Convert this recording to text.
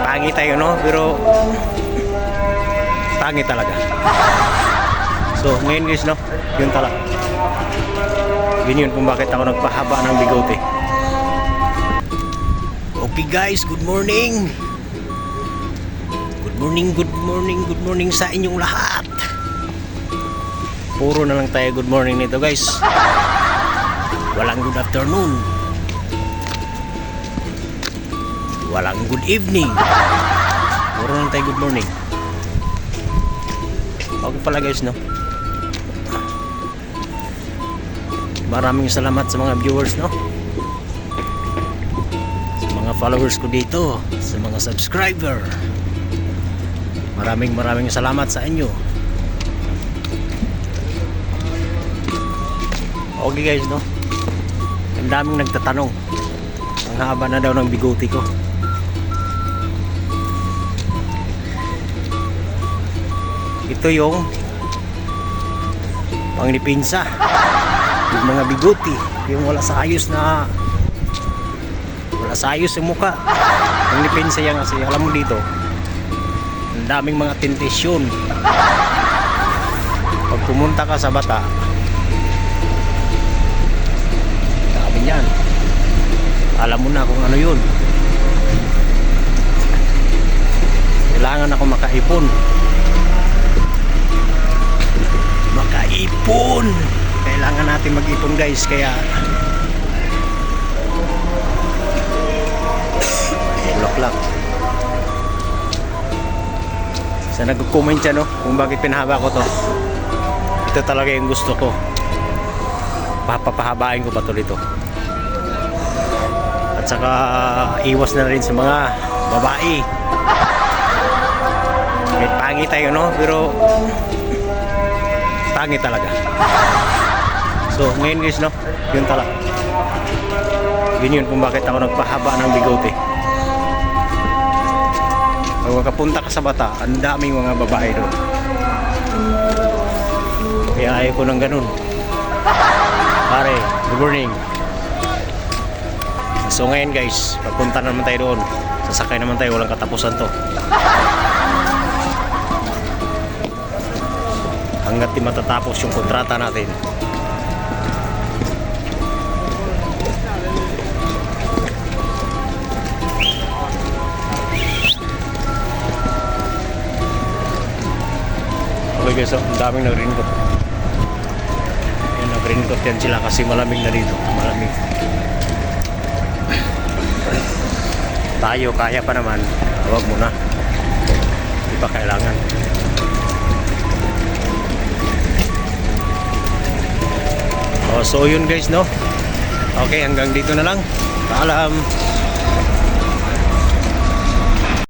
Pangit tayo, no? Pero pangit talaga. So ngayon guys, no, yun talaga. Yun kung bakit ako nagpahaba ng bigote. Okay guys, good morning. Good morning, good morning, good morning sa inyong lahat. Puro na lang tayo good morning nito guys. Walang good afternoon. Walang good evening. Puro na lang tayo good morning. Okay pala guys, no? Maraming salamat sa mga viewers, no? Sa mga followers ko dito, sa mga subscriber. Maraming salamat sa inyo. Okay guys, no? Ang daming nagtatanong. Ang haba na daw ng bigote ko. Ito yung panglipinsa. Yung mga bigote, yung wala sa ayos yung mukha. Panglipinsa yan kasi alam mo dito, ang daming mga tentasyon. Pag pumunta ka sa bata, dami yan. Alam mo na kung ano yun. Kailangan ako makaipon. Kailangan natin mag-ipon guys, kaya bulaklak. Sa nag-comment siya, no, kung bakit pinahaba ko to. Ito talaga yung gusto ko. Papahabain ko pa to dito. At saka iwas na rin sa mga babae. Kahit pangit tayo, no, pero pangit talaga. So ngayon guys, no, yun talaga. Yun kung bakit ako nagpahaba ng bigote. Pag makapunta ka sa bata, ang daming mga babae doon. Kaya ayaw ko ng ganun. Pare, good morning. So ngayon guys, pagpunta naman tayo doon, sasakay naman tayo, walang katapusan to. Hanggat di matatapos yung kontrata natin. Okay guys, so, ang daming nag-raincoat. Ayan, nag-raincoat yan sila kasi malamig na dito. Malamig. Tayo, kaya pa naman. Huwag muna. Di pa kailangan. So yun guys, no? Okay, hanggang dito na lang. Paalam.